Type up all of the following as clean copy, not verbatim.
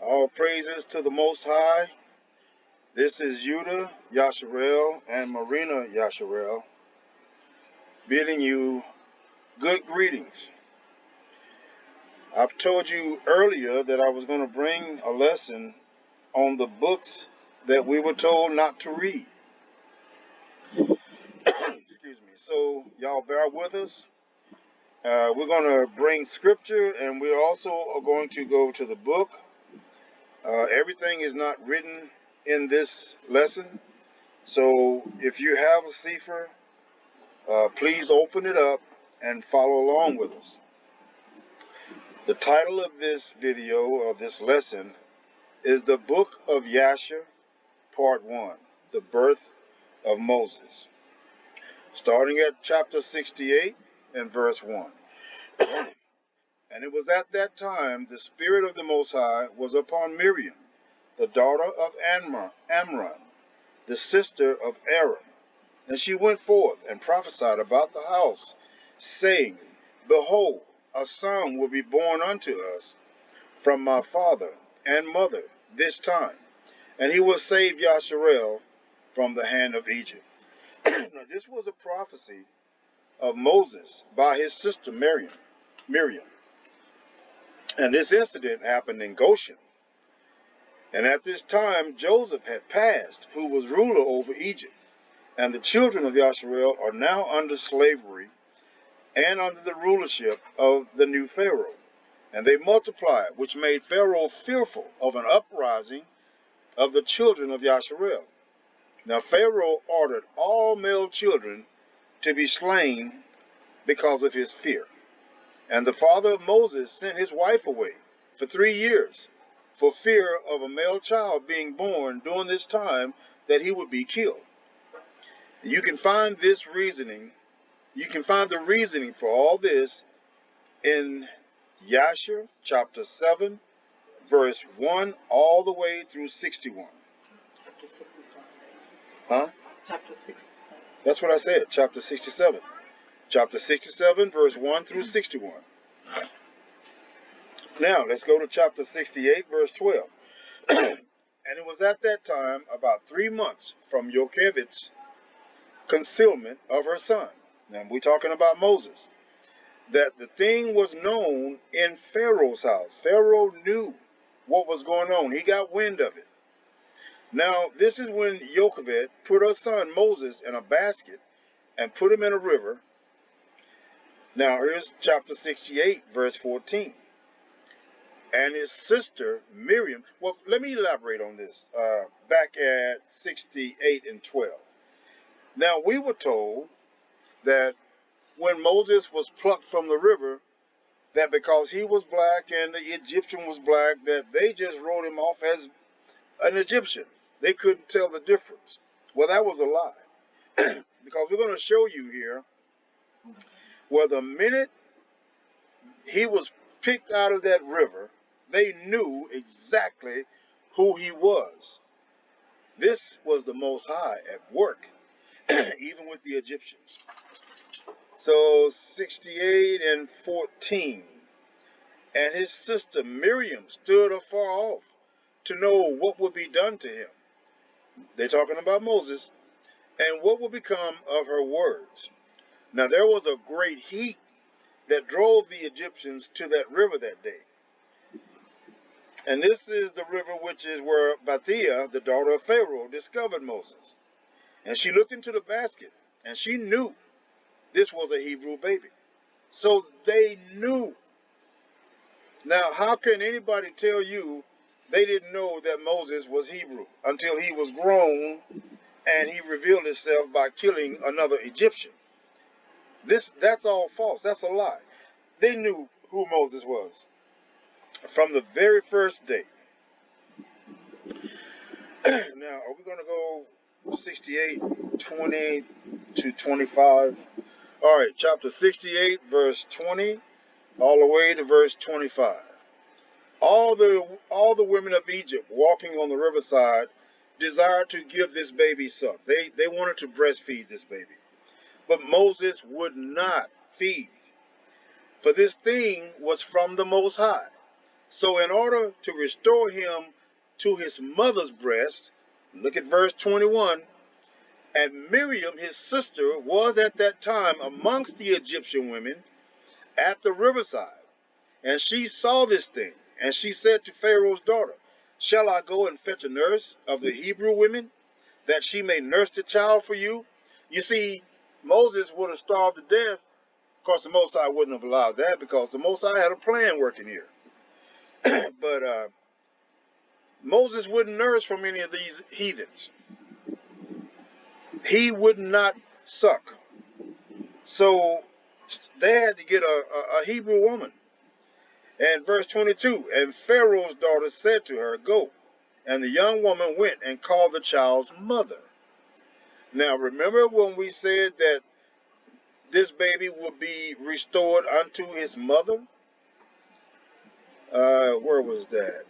All praises to the Most High. This is Yuda Yasharel and Marina Yasharel bidding you good greetings. I've told you earlier that I was going to bring a lesson on the books that we were told not to read. Excuse me. So y'all bear with us. We're going to bring scripture, and we also are going to go to the book. Everything is not written in this lesson. So if you have a sefer, please open it up and follow along with us. The title of this video, or this lesson, is the Book of Yasher, Part 1, The Birth of Moses, starting at chapter 68 and verse 1. And it was at that time the Spirit of the Most High was upon Miriam, the daughter of Amram, the sister of Aaron. And she went forth and prophesied about the house, saying, Behold, a son will be born unto us from my father and mother this time, and he will save Yasharel from the hand of Egypt. Now, this was a prophecy of Moses by his sister Miriam. And this incident happened in Goshen. And at this time, Joseph had passed, who was ruler over Egypt. And the children of Yasharel are now under slavery and under the rulership of the new Pharaoh. And they multiplied, which made Pharaoh fearful of an uprising of the children of Yasharel. Now Pharaoh ordered all male children to be slain because of his fear. And the father of Moses sent his wife away for 3 years for fear of a male child being born during this time that he would be killed. You can find this reasoning, you can find the reasoning for all this in Yasher chapter 7, verse 1 all the way through 61. Chapter 67. Huh? Chapter 67. That's what I said, chapter 67. Chapter 67, verse 1 through 61. Now, let's go to chapter 68, verse 12. And it was at that time, about 3 months from Yochevet's concealment of her son, now we're talking about Moses, that the thing was known in Pharaoh's house. Pharaoh knew what was going on. He got wind of it. Now, this is when Yocheved put her son Moses in a basket and put him in a river. Now, here's chapter 68, verse 14. And his sister Miriam, well, let me elaborate on this back at 68 and 12. Now, we were told that when Moses was plucked from the river, that because he was black and the Egyptian was black, that they just wrote him off as an Egyptian. They couldn't tell the difference. Well, that was a lie. Because we're going to show you here where the minute he was picked out of that river, they knew exactly who he was. This was the Most High at work, even with the Egyptians. So 68 and 14. And his sister Miriam stood afar off to know what would be done to him. They're talking about Moses, and what would become of her words. Now there was a great heat that drove the Egyptians to that river that day. And this is the river which is where Bathia, the daughter of Pharaoh, discovered Moses. And she looked into the basket, and she knew this was a Hebrew baby. So they knew. Now, how can anybody tell you they didn't know that Moses was Hebrew until he was grown and he revealed himself by killing another Egyptian? That's all false. That's a lie. They knew who Moses was from the very first day. Now, are we going to go 68, 20 to 25? All right, chapter 68, verse 20, all the way to verse 25. All the women of Egypt walking on the riverside desired to give this baby suck. They wanted to breastfeed this baby. But Moses would not feed, for this thing was from the Most High. So in order to restore him to his mother's breast, look at verse 21, and Miriam, his sister, was at that time amongst the Egyptian women at the riverside. And she saw this thing, and she said to Pharaoh's daughter, shall I go and fetch a nurse of the Hebrew women, that she may nurse the child for you? You see, Moses would have starved to death. Of course, the Most High wouldn't have allowed that, because the Most High had a plan working here. But Moses wouldn't nurse from any of these heathens. He would not suck. So they had to get a Hebrew woman. And verse 22, and Pharaoh's daughter said to her, go. And the young woman went and called the child's mother. Now remember when we said that this baby would be restored unto his mother? Where was that?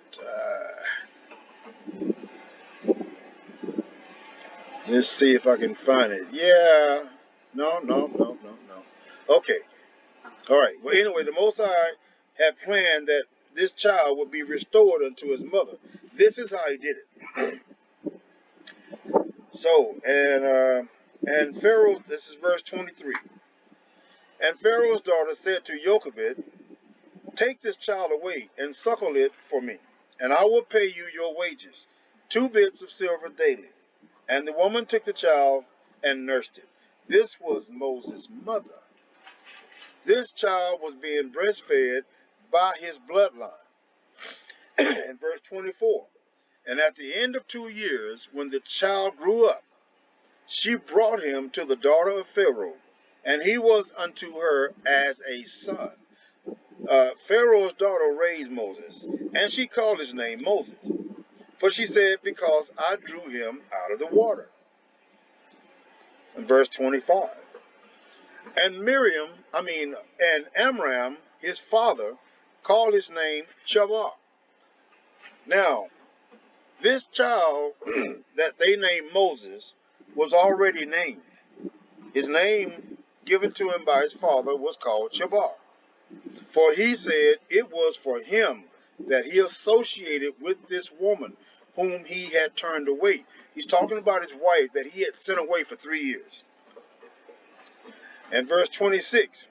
Let's see if I can find it. Yeah. No. Okay. All right. Well, anyway, the Most High had planned that this child would be restored unto his mother. This is how he did it. So, and Pharaoh, this is verse 23. And Pharaoh's daughter said to Jochebed, take this child away and suckle it for me, and I will pay you your wages, 2 bits of silver daily. And the woman took the child and nursed it. This was Moses' mother. This child was being breastfed by his bloodline. In verse 24, and at the end of 2 years, when the child grew up, she brought him to the daughter of Pharaoh, and he was unto her as a son. Pharaoh's daughter raised Moses, and she called his name Moses. For she said, because I drew him out of the water. In verse 25. And Amram, his father, called his name Chavar. Now, this child that they named Moses was already named. His name given to him by his father was called Chavar. For he said it was for him that he associated with this woman whom he had turned away. He's talking about his wife that he had sent away for 3 years. And verse 26,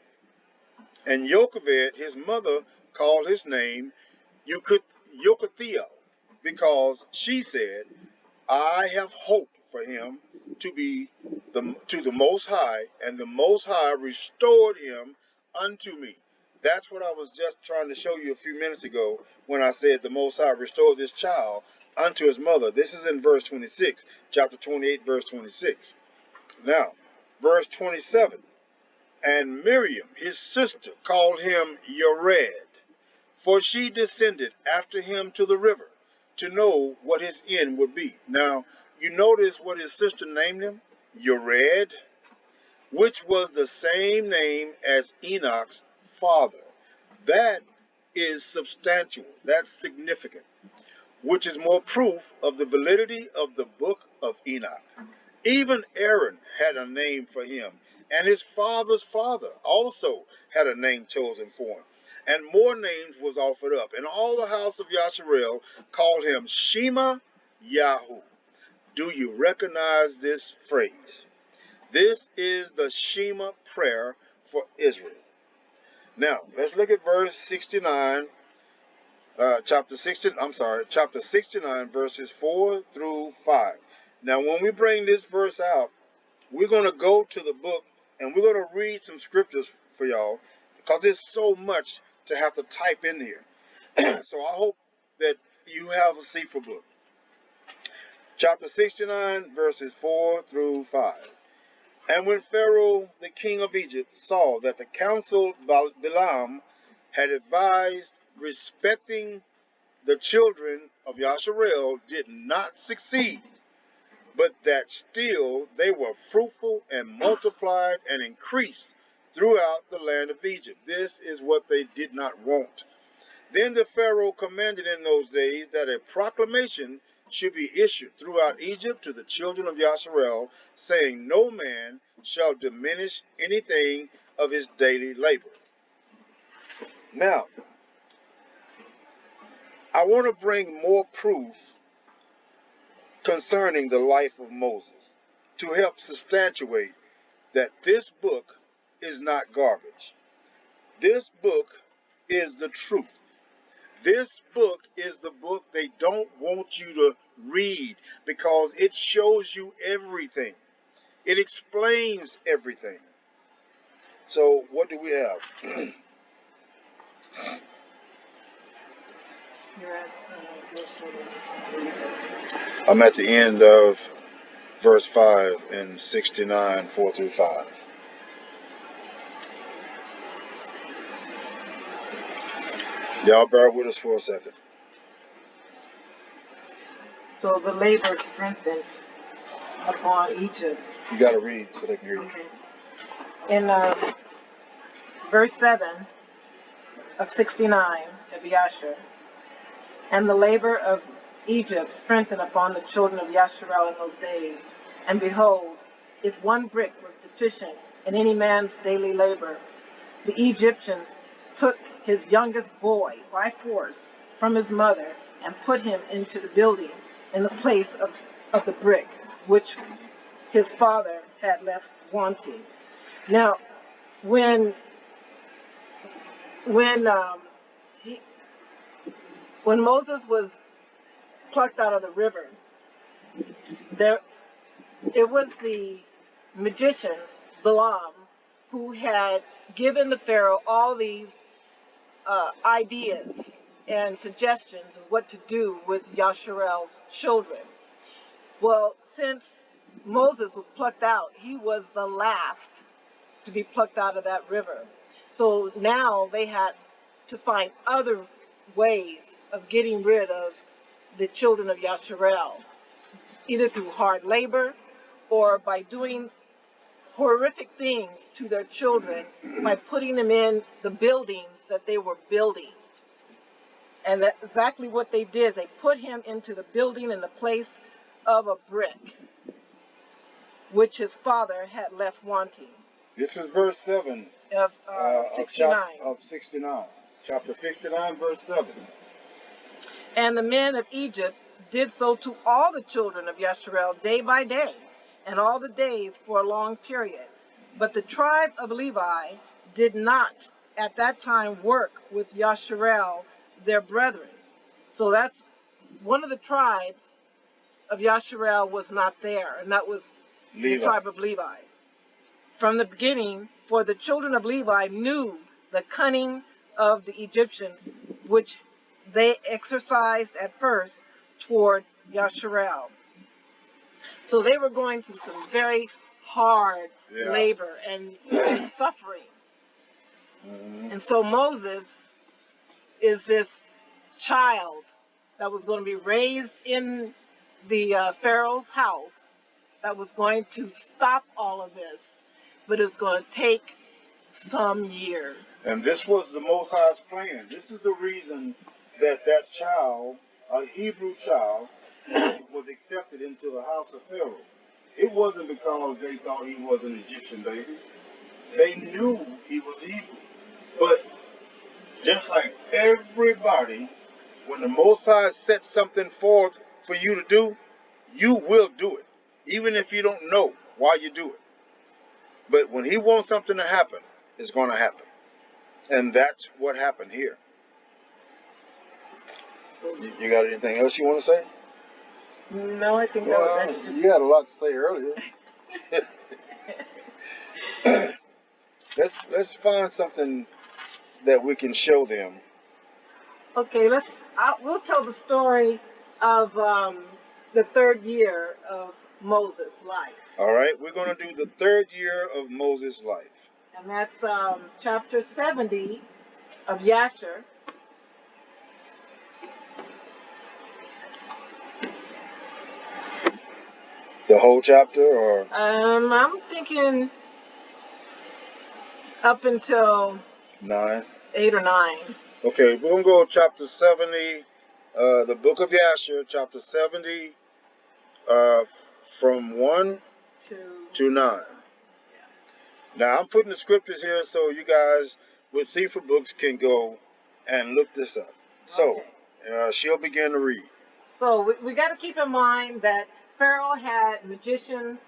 and Jochebed, his mother, called his name Yoketheel, because she said, I have hoped for him to be to the Most High, and the Most High restored him unto me. That's what I was just trying to show you a few minutes ago when I said the Most High restored this child unto his mother. This is in verse 26, chapter 28, verse 26. Now, verse 27. And Miriam, his sister, called him Yared, for she descended after him to the river to know what his end would be. Now, you notice what his sister named him? Yared, which was the same name as Enoch's father. That is substantial. That's significant, which is more proof of the validity of the book of Enoch. Even Aaron had a name for him, and his father's father also had a name chosen for him. And more names was offered up. And all the house of Yasher called him Shema Yahu. Do you recognize this phrase? This is the Shema prayer for Israel. Now, let's look at verse 69, chapter 69, verses 4 through 5. Now, when we bring this verse out, we're going to go to the book and we're going to read some scriptures for y'all, because there's so much to have to type in here. So I hope that you have a seat for book. Chapter 69, verses 4 through 5. And when Pharaoh, the king of Egypt, saw that the council Balaam had advised respecting the children of Yasharel did not succeed, but that still they were fruitful and multiplied and increased throughout the land of Egypt. This is what they did not want. Then the Pharaoh commanded in those days that a proclamation should be issued throughout Egypt to the children of Yasharel, saying, no man shall diminish anything of his daily labor. Now, I want to bring more proof concerning the life of Moses to help substantiate that this book is not garbage. This book is the truth. This book is the book they don't want you to read because it shows you everything. It explains everything. So what do we have? You're at I'm at the end of verse 5 in 69, 4 through 5. Y'all bear with us for a second. So the labor strengthened upon Egypt. You got to read so they can hear you. Okay. In verse 7 of 69 of Yasher, and the labor of Egypt strengthened upon the children of Yasher in those days. And behold, if one brick was deficient in any man's daily labor, the Egyptians took his youngest boy by force from his mother and put him into the building in the place of the brick which his father had left wanting. Now, when Moses was plucked out of the river, it was the magicians, Balaam, who had given the Pharaoh all these ideas and suggestions of what to do with Yasharel's children. Well, since Moses was plucked out, he was the last to be plucked out of that river. So now they had to find other ways of getting rid of the children of Yasharel, either through hard labor or by doing horrific things to their children by putting them in the buildings that they were building. And that's exactly what they did. They put him into the building in the place of a brick, which his father had left wanting. This is verse 7 of 69. Of 69. Chapter 69, verse 7. And the men of Egypt did so to all the children of Yasharel day by day, and all the days for a long period. But the tribe of Levi did not at that time work with Yasharel, their brethren. So that's one of the tribes of Yasharel was not there, and that was Levi. The tribe of Levi. From the beginning, for the children of Levi knew the cunning of the Egyptians, which they exercised at first toward Yasharel. So they were going through some very hard labor and suffering. Mm-hmm. And so Moses is this child that was going to be raised in the Pharaoh's house that was going to stop all of this, but it's going to take some years. And this was the Most High's plan. This is the reason that child, a Hebrew child, was accepted into the house of Pharaoh. It wasn't because they thought he was an Egyptian baby. They knew he was Hebrew. But just like everybody, when the Most High sets something forth for you to do, you will do it, even if you don't know why you do it. But when he wants something to happen, it's going to happen. And that's what happened here. You got anything else you want to say? No, I think you had a lot to say earlier. Let's find something that we can show them. Okay, we'll tell the story of the third year of Moses' life. All right, we're going to do the third year of Moses' life. And that's chapter 70 of Yasher. The whole chapter, or? I'm thinking up until 9. 8 or 9. Okay, we're going to go chapter 70, the book of Yasher, chapter 70, from 1 to 9. Yeah. Now, I'm putting the scriptures here so you guys with Sefer Books can go and look this up. So, She'll begin to read. So we got to keep in mind that Pharaoh had magicians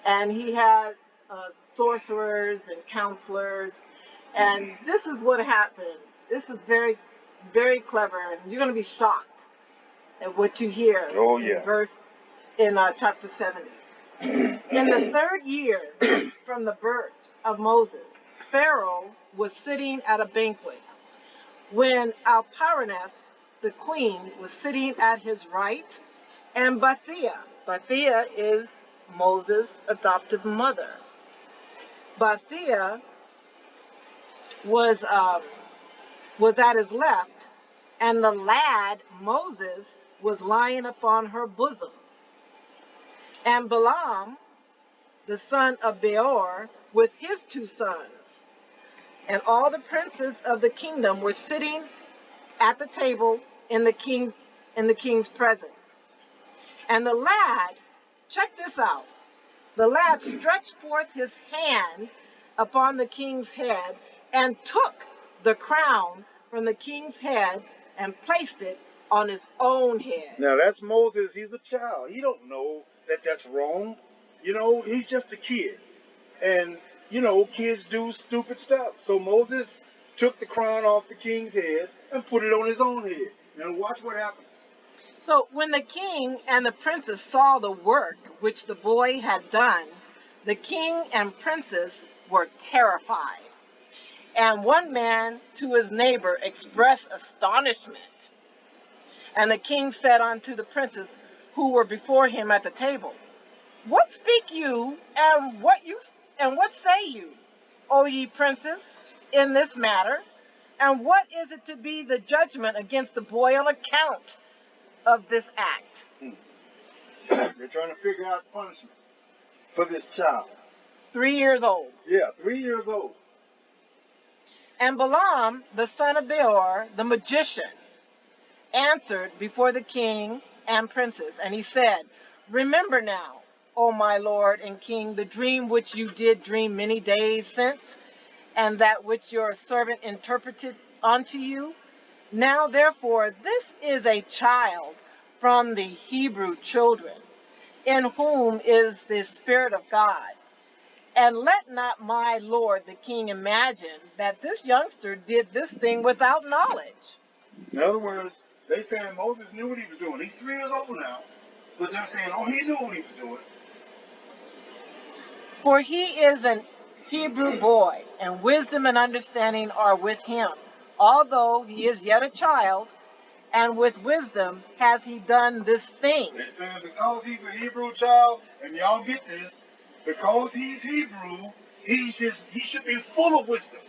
and he had sorcerers and counselors. And this is what happened. This is very, very clever. And you're going to be shocked at what you hear Oh, yeah. in chapter 70. In the third year from the birth of Moses, Pharaoh was sitting at a banquet when Alparaneth, the queen, was sitting at his right, and Bathia is Moses' adoptive mother. Bathia was at his left, and the lad Moses was lying upon her bosom. And Balaam, the son of Beor, with his 2 sons, and all the princes of the kingdom were sitting at the table in the king's presence. And the lad, check this out, the lad stretched forth his hand upon the king's head and took the crown from the king's head and placed it on his own head. Now that's Moses. He's a child. He don't know that that's wrong. He's just a kid. And, kids do stupid stuff. So Moses took the crown off the king's head and put it on his own head. Now watch what happens. So when the king and the princess saw the work which the boy had done, the king and princess were terrified. And one man to his neighbor expressed astonishment. And the king said unto the princes who were before him at the table, What speak you, and what say you, O ye princes, in this matter? And what is it to be the judgment against the boy on account of this act? They're trying to figure out punishment for this child. 3 years old. Yeah, 3 years old. And Balaam, the son of Beor, the magician, answered before the king and princes, and he said, Remember now, O my lord and king, the dream which you did dream many days since, and that which your servant interpreted unto you. Now therefore, this is a child from the Hebrew children, in whom is the Spirit of God. And let not my lord the king imagine that this youngster did this thing without knowledge. In other words, they saying Moses knew what he was doing. He's 3 years old now. But they're saying, oh, he knew what he was doing. For he is an Hebrew boy, and wisdom and understanding are with him, although he is yet a child, and with wisdom has he done this thing. They're saying because he's a Hebrew child, and y'all get this, because he's Hebrew, he should be full of wisdom.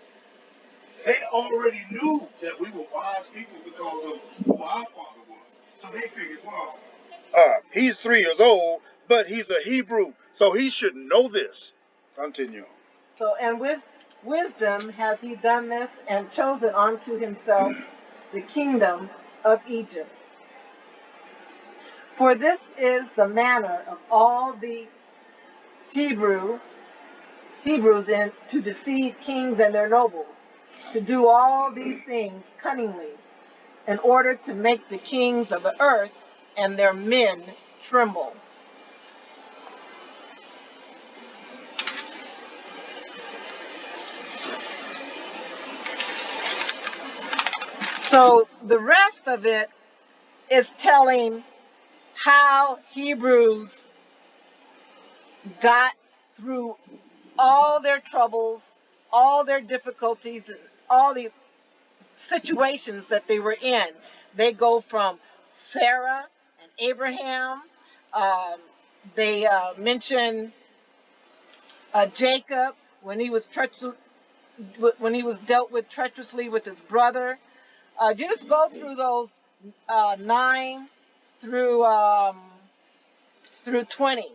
They already knew that we were wise people because of who our father was. So they figured, well, he's 3 years old, but he's a Hebrew, so he should know this. Continue. So, and with wisdom has he done this and chosen unto himself the kingdom of Egypt. For this is the manner of all the Hebrews to deceive kings and their nobles, to do all these things cunningly, in order to make the kings of the earth and their men tremble. So the rest of it is telling how Hebrews got through all their troubles, all their difficulties, and all these situations that they were in. They go from Sarah and Abraham. They mention Jacob when he was dealt with treacherously with his brother. You just go through those 9 through 20.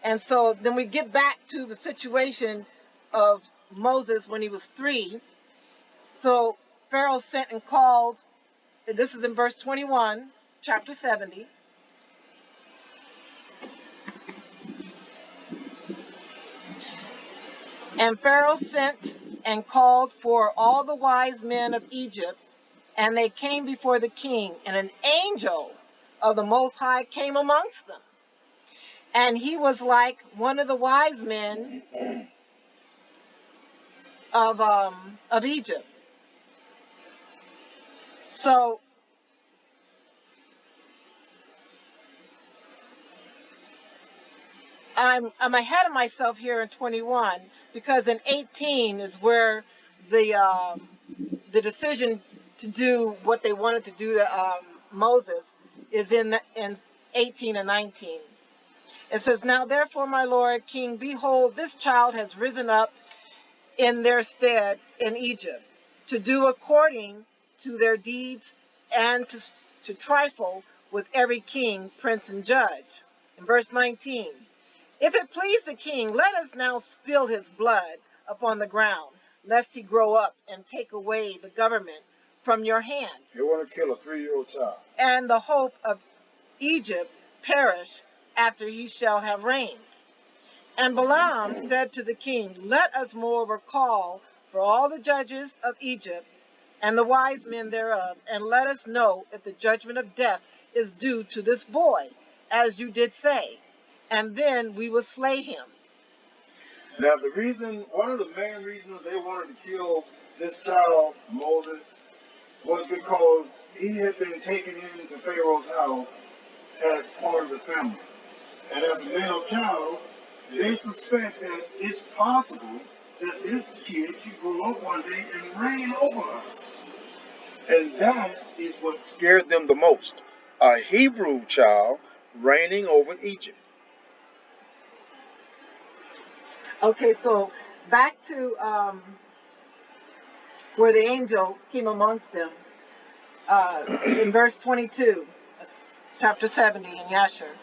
And so then we get back to the situation of Moses when he was 3. So Pharaoh sent and called, this is in verse 21, chapter 70. And Pharaoh sent and called for all the wise men of Egypt And they came before the king, and an angel of the Most High came amongst them. And he was like one of the wise men of Egypt. So I'm ahead of myself here in 21, because in 18 is where the decision to do what they wanted to do to Moses is in 18 and 19. It says, "Now therefore, my lord king, behold, this child has risen up in their stead in Egypt, to do according to their deeds, and to trifle with every king, prince, and judge." In verse 19, "If it please the king, let us now spill his blood upon the ground, lest he grow up and take away the government from your hand, They want to kill a 3-year-old child. and the hope of Egypt perish after he shall have reigned." And Balaam said to the king, "Let us moreover call for all the judges of Egypt and the wise men thereof, and let us know if the judgment of death is due to this boy, as you did say, and then we will slay him." Now, one of the main reasons they wanted to kill this child, Moses, was because he had been taken into Pharaoh's house as part of the family. And as a male child, they suspect that it's possible that this kid should grow up one day and reign over us. And that is what scared them the most. A Hebrew child reigning over Egypt. Okay, so back to where the angel came amongst them. In verse 22, chapter 70 in Yasher.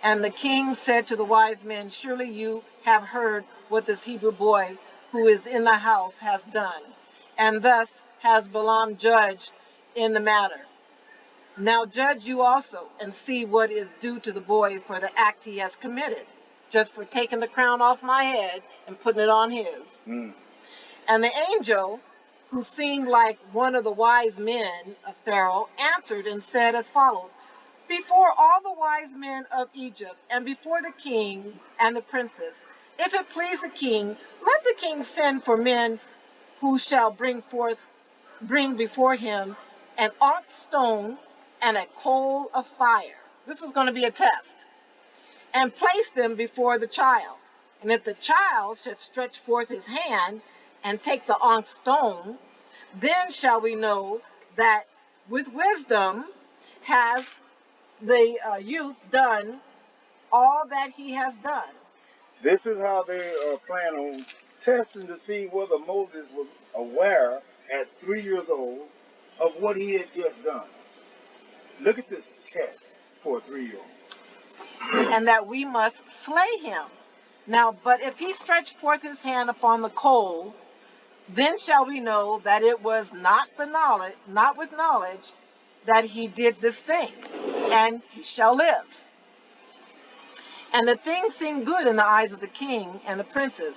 "And the king said to the wise men, Surely you have heard what this Hebrew boy who is in the house has done, and thus has Balaam judged in the matter. Now judge you also, and see what is due to the boy for the act he has committed, just for taking the crown off my head and putting it on his." And the angel, who seemed like one of the wise men of Pharaoh, answered and said as follows, "Before all the wise men of Egypt, and before the king and the princes, if it please the king, let the king send for men who shall bring before him an ox stone and a coal of fire." This was going to be a test. "And place them before the child. And if the child should stretch forth his hand and take the onyx stone, then shall we know that with wisdom has the youth done all that he has done." This is how they plan on testing to see whether Moses was aware at 3 years old of what he had just done. Look at this test for a 3-year-old. "And that we must slay him. Now, but if he stretch forth his hand upon the coal, then shall we know that it was not with knowledge that he did this thing, and he shall live." And the thing seemed good in the eyes of the king and the princes.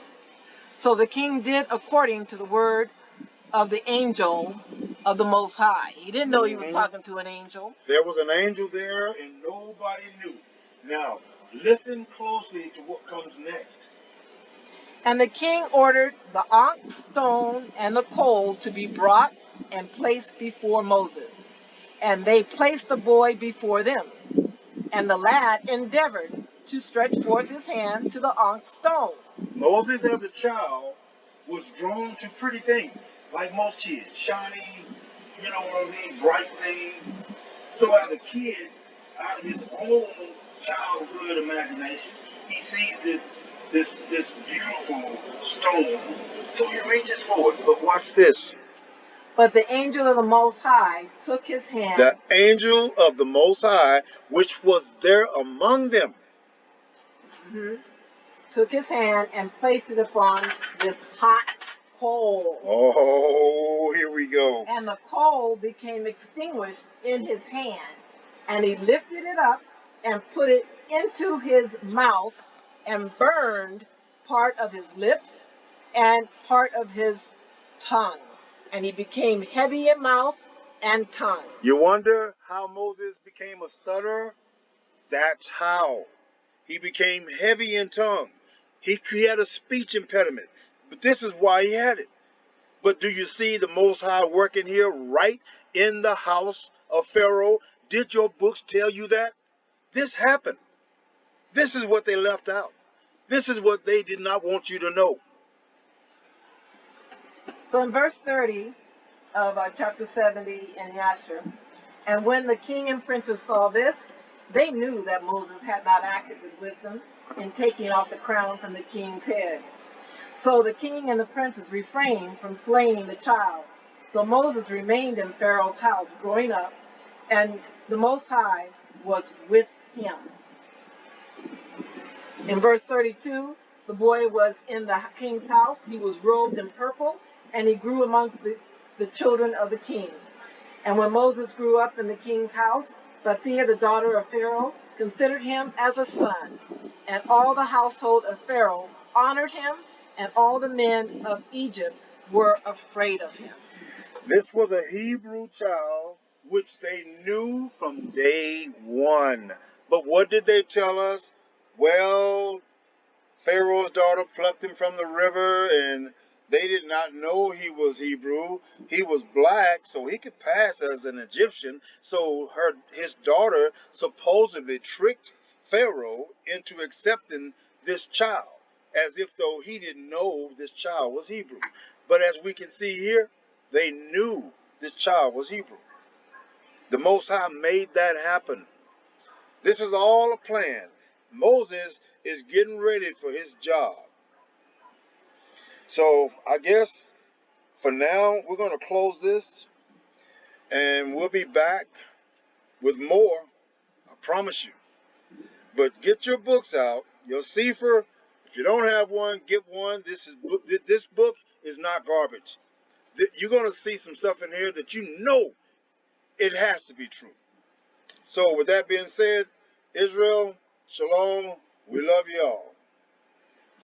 So the king did according to the word of the angel of the Most High. He didn't know he was talking to an angel. There was an angel there and nobody knew. Now, listen closely to what comes next. "And the king ordered the onyx stone and the coal to be brought and placed before Moses. And they placed the boy before them. And the lad endeavored to stretch forth his hand to the onyx stone." Moses, as a child, was drawn to pretty things, like most kids, shiny, you know what I mean, bright things. So as a kid, out of his own childhood imagination, he sees this beautiful stone. So he reaches for it. But watch this. "But the angel of the Most High took his hand." The angel of the Most High, which was there among them. Took his hand and placed it upon this hot coal. Oh, here we go. And the coal became extinguished in his hand. And he lifted it up and put it into his mouth and burned part of his lips and part of his tongue. And he became heavy in mouth and tongue. You wonder how Moses became a stutterer? That's how. He became heavy in tongue. He had a speech impediment. But this is why he had it. But do you see the Most High working here right in the house of Pharaoh? Did your books tell you that? This happened. This is what they left out. This is what they did not want you to know. So in verse 30 of chapter 70 in Yasher, and when the king and princes saw this, they knew that Moses had not acted with wisdom in taking off the crown from the king's head. So the king and the princes refrained from slaying the child. So Moses remained in Pharaoh's house growing up, and the Most High was with him. In verse 32, the boy was in the king's house. He was robed in purple, and he grew amongst the children of the king. And when Moses grew up in the king's house, Bathia, the daughter of Pharaoh, considered him as a son. And all the household of Pharaoh honored him, and all the men of Egypt were afraid of him. This was a Hebrew child which they knew from day one. But what did they tell us? Well, Pharaoh's daughter plucked him from the river, and they did not know he was Hebrew. He was black, so he could pass as an Egyptian. So his daughter supposedly tricked Pharaoh into accepting this child, as if though he didn't know this child was Hebrew. But as we can see here, they knew this child was Hebrew. The Most High made that happen. This is all a plan. Moses is getting ready for his job. So I guess for now, we're going to close this, and we'll be back with more. I promise you. But get your books out, your Sefer. If you don't have one, get one. This book is not garbage. You're going to see some stuff in here that you know it has to be true. So with that being said, Israel, shalom. We love you all.